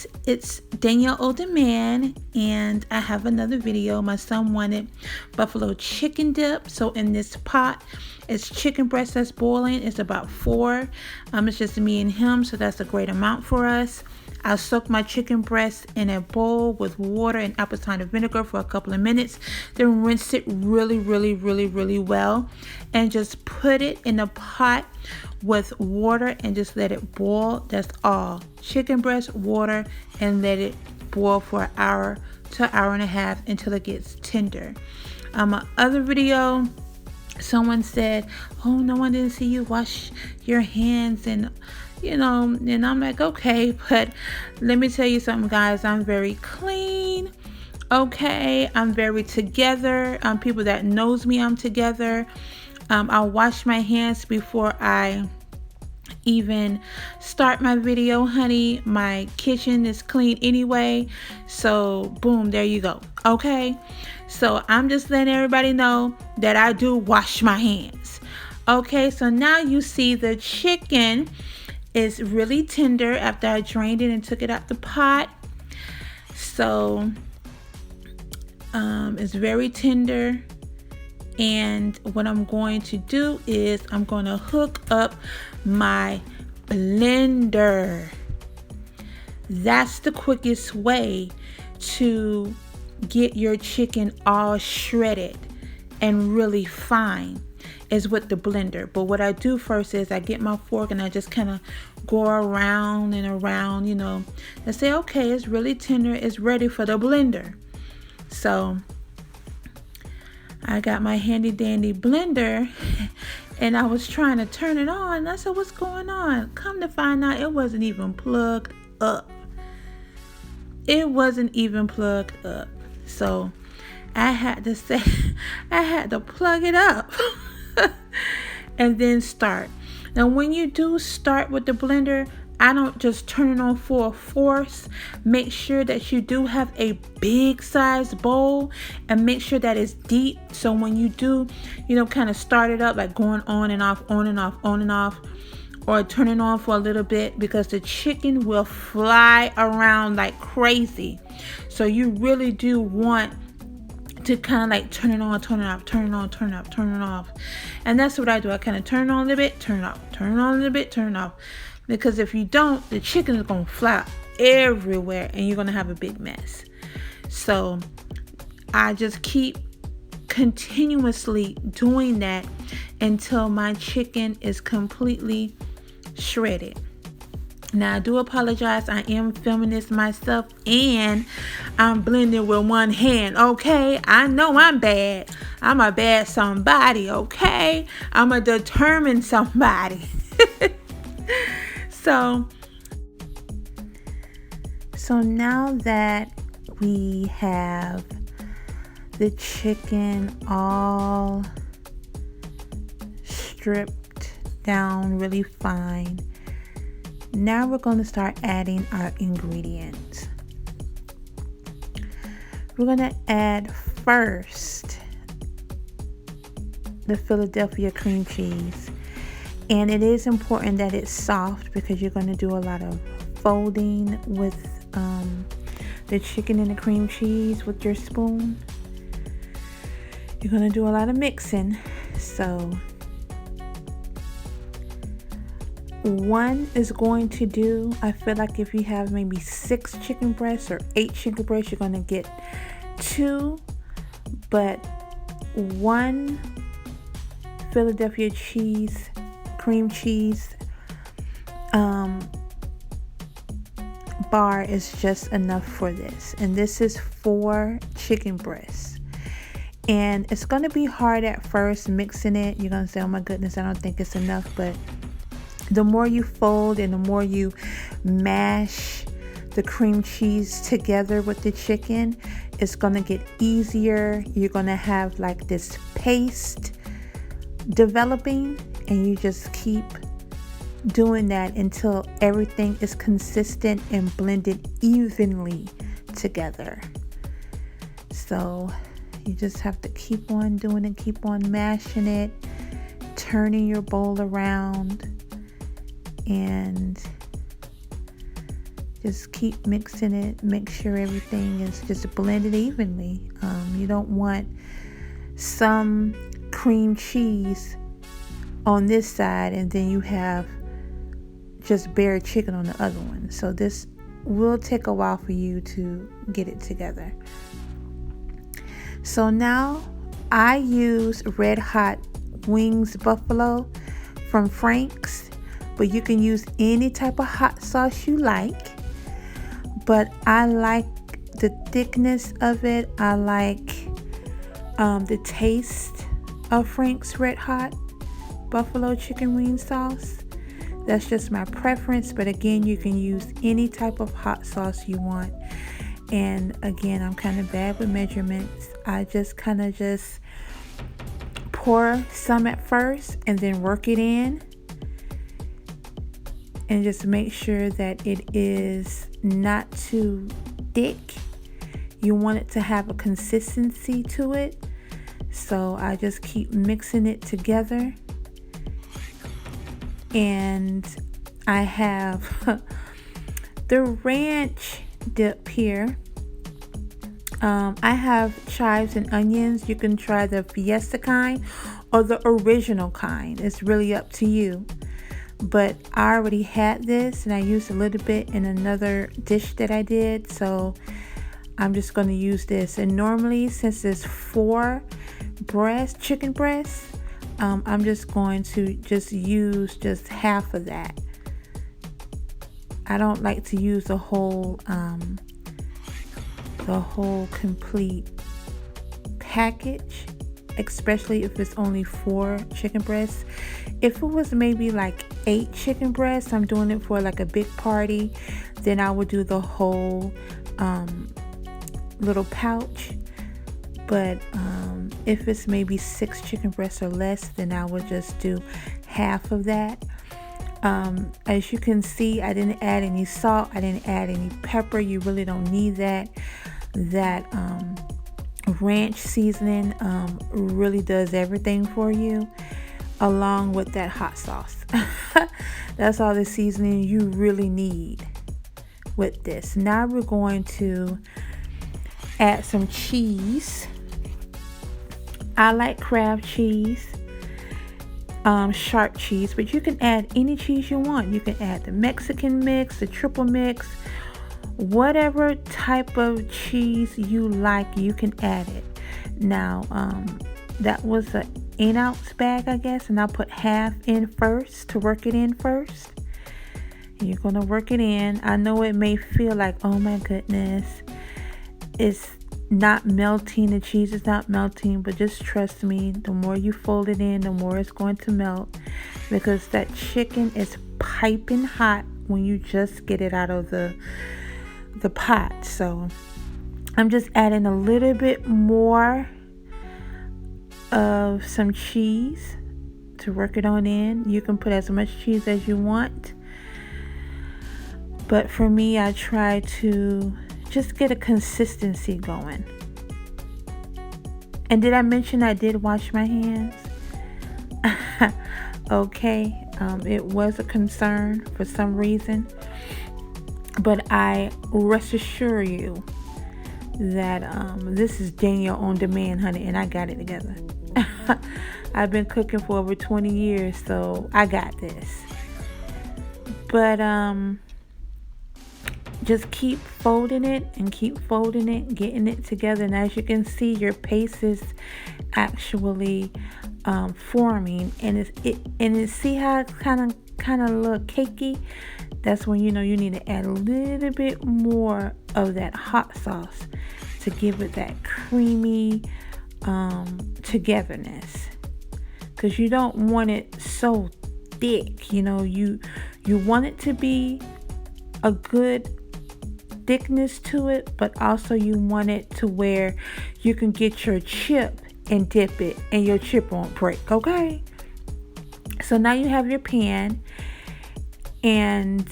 guys, it's DanielleonDemand, and I have another video. My son wanted buffalo chicken dip, so in this pot it's chicken breast that's boiling. It's about 4. It's just me and him, so that's a great amount for us. I'll soak my chicken breast in a bowl with water and apple cider vinegar for a couple of minutes. Then rinse it really well. And just put it in a pot with water and just let it boil. That's all. Chicken breast, water, and let it boil for an hour to an hour and a half until it gets tender. My other video, someone said, oh, no one didn't see you wash your hands, and and I'm like, okay, but let me tell you something, guys. I'm very clean. Okay, I'm very together. People that knows me, I'm together. I'll wash my hands before I even start my video, honey. My kitchen is clean anyway, so boom, there you go. Okay, so I'm just letting everybody know that I do wash my hands. Okay, so now you see the chicken is really tender after I drained it and took it out the pot. So it's very tender, and what I'm going to do is I'm going to hook up my blender. That's the quickest way to get your chicken all shredded and really fine, is with the blender. But what I do first is I get my fork and I just kind of go around and around, and say, okay, it's really tender, it's ready for the blender. So I got my handy dandy blender and I was trying to turn it on, and I said, what's going on? Come to find out, it wasn't even plugged up. It wasn't even plugged up. So I had to plug it up and then start. Now when you do start with the blender, I don't just turn it on full force. Make sure that you do have a big size bowl, and make sure that it's deep, so when you do kind of start it up, like going on and off, on and off, on and off, or turn it on for a little bit, because the chicken will fly around like crazy. So you really do want to kind of like turn it on, turn it off, turn it on, turn it off, turn it off. And that's what I do. I kind of turn it on a little bit, turn it off, turn it on a little bit, turn it off. Because if you don't, the chicken is going to fly everywhere and you're going to have a big mess. So I just keep continuously doing that until my chicken is completely shredded. Now I do apologize, I am filming this myself and I'm blending with one hand. Okay, I know I'm bad. I'm a bad somebody. Okay, I'm a determined somebody. So now that we have the chicken all stripped down really fine, now we're going to start adding our ingredients. We're going to add first the Philadelphia cream cheese. And it is important that it's soft, because you're going to do a lot of folding with the chicken and the cream cheese with your spoon. You're going to do a lot of mixing. So one is going to do, I feel like if you have maybe 6 chicken breasts or 8 chicken breasts, you're going to get 2, but 1 Philadelphia cream cheese bar is just enough for this. And this is 4 chicken breasts. And it's going to be hard at first mixing it. You're going to say, oh my goodness, I don't think it's enough. But the more you fold and the more you mash the cream cheese together with the chicken, it's going to get easier. You're going to have like this paste developing, and you just keep doing that until everything is consistent and blended evenly together. So you just have to keep on doing it, keep on mashing it, turning your bowl around, and Just keep mixing it. Make sure everything is just blended evenly. You don't want some cream cheese on this side and then you have just bare chicken on the other one. So this will take a while for you to get it together. So now I use Red Hot Wings Buffalo from Frank's, but you can use any type of hot sauce you like. But I like the thickness of it. I like the taste of Frank's Red Hot Buffalo chicken wing sauce. That's just my preference, but again, you can use any type of hot sauce you want. And again, I'm kind of bad with measurements. I just pour some at first and then work it in, and just make sure that it is not too thick. You want it to have a consistency to it. So I just keep mixing it together. And I have the ranch dip here. I have chives and onions. You can try the Fiesta kind or the original kind. It's really up to you. But I already had this and I used a little bit in another dish that I did. So I'm just going to use this. And normally, since it's 4 chicken breasts, I'm just going to use just half of that. I don't like to use the whole complete package, especially if it's only 4 chicken breasts. If it was maybe like 8 chicken breasts, I'm doing it for like a big party, then I would do the whole little pouch. But if it's maybe 6 chicken breasts or less, then I would just do half of that. As you can see, I didn't add any salt. I didn't add any pepper. You really don't need that. That ranch seasoning really does everything for you, along with that hot sauce. That's all the seasoning you really need with this. Now we're going to add some cheese. I like Kraft cheese, sharp cheese, but you can add any cheese you want. You can add the Mexican mix, the triple mix, whatever type of cheese you like, you can add it. Now, that was an 8-ounce bag, I guess, and I'll put half in first to work it in first. You're going to work it in. I know it may feel like, oh my goodness, it's not melting, the cheese is not melting, but just trust me, the more you fold it in, the more it's going to melt, because that chicken is piping hot when you just get it out of the pot. So I'm just adding a little bit more of some cheese to work it on in. You can put as much cheese as you want, but for me, I try to just get a consistency going. And did I mention I did wash my hands? Okay, it was a concern for some reason, but I rest assure you that this is DanielleonDemand, honey, and I got it together. I've been cooking for over 20 years, so I got this. But just keep folding it and keep folding it, getting it together. And as you can see, your paste is actually forming, and see how it's kind of look cakey. That's when you know you need to add a little bit more of that hot sauce to give it that creamy togetherness, because you don't want it so thick. You want it to be a good thickness to it, but also you want it to where you can get your chip and dip it and your chip won't break. Okay, so now you have your pan, and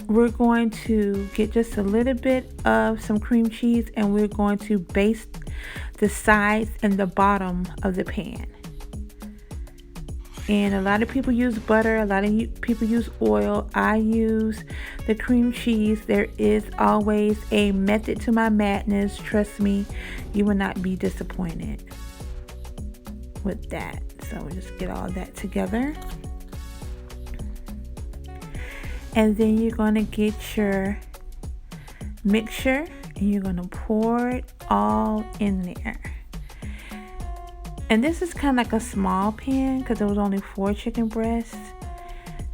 we're going to get just a little bit of some cream cheese, and we're going to baste the sides and the bottom of the pan. And a lot of people use butter, a lot of people use oil. I use the cream cheese. There is always a method to my madness. Trust me, you will not be disappointed with that. So we'll just get all that together. And then you're going to get your mixture and you're going to pour it all in there. And this is kind of like a small pan because there was only 4 chicken breasts.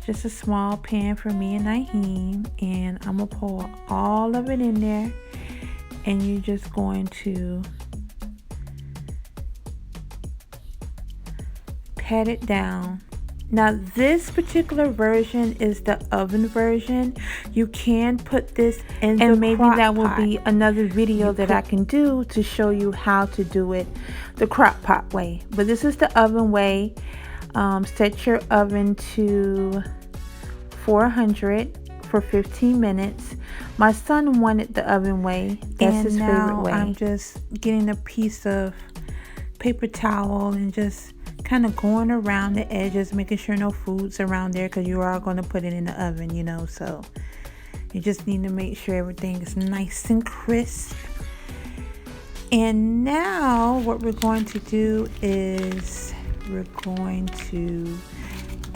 Just a small pan for me and Naheem. And I'm going to pour all of it in there. And you're just going to pat it down. Now this particular version is the oven version. You can put this in the maybe that will be another video that I can do to show you how to do it the crock pot way. But this is the oven way. Set your oven to 400 for 15 minutes. My son wanted the oven way. That's his favorite way. I'm just getting a piece of paper towel and just kind of going around the edges, making sure no food's around there because you are going to put it in the oven, you know, so you just need to make sure everything is nice and crisp. And now what we're going to do is we're going to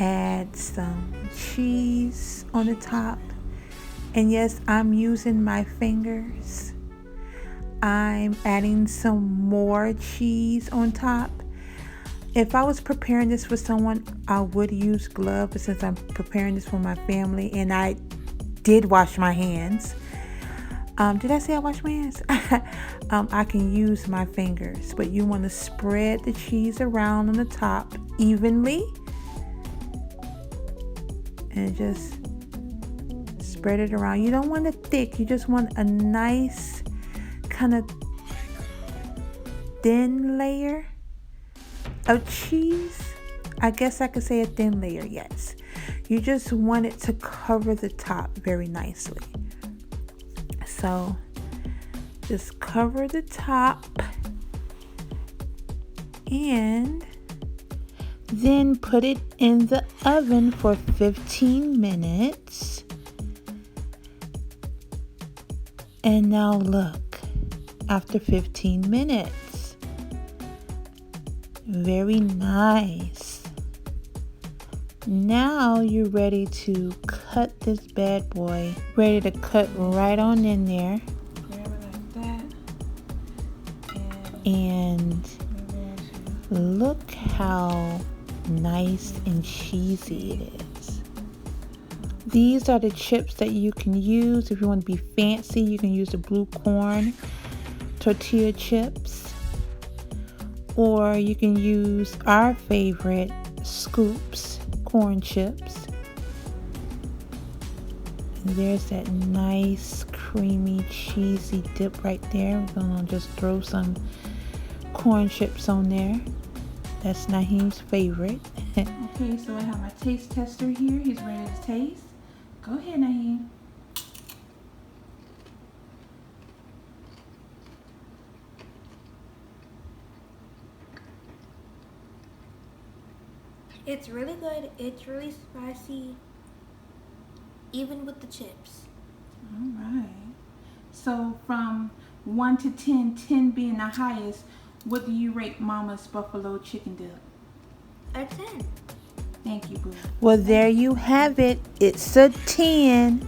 add some cheese on the top. And yes, I'm using my fingers. I'm adding some more cheese on top. If I was preparing this for someone, I would use gloves, but since I'm preparing this for my family, and I did wash my hands. Did I say I washed my hands? I can use my fingers, but you want to spread the cheese around on the top evenly. And just spread it around. You don't want it thick. You just want a nice kind of thin layer of cheese. I guess I could say a thin layer, yes. You just want it to cover the top very nicely. So just cover the top and then put it in the oven for 15 minutes. And now look, after 15 minutes. Very nice. Now you're ready to cut this bad boy. Ready to cut right on in there. Grab it like that. And look how nice and cheesy it is. These are the chips that you can use. If you want to be fancy, you can use the blue corn tortilla chips. Or you can use our favorite Scoops corn chips. And there's that nice creamy cheesy dip right there. We're gonna just throw some corn chips on there. That's Naheem's favorite. Okay, so I have my taste tester here. He's ready to taste. Go ahead, Naheem. It's really good. It's really spicy, even with the chips. All right. So from 1 to 10, 10 being the highest, what do you rate Mama's buffalo chicken dip? A 10. Thank you, boo. Well, there you have it. It's a 10.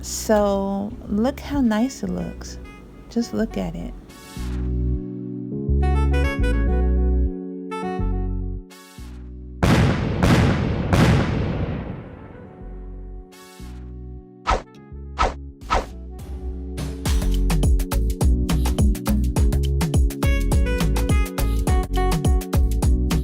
So look how nice it looks. Just look at it.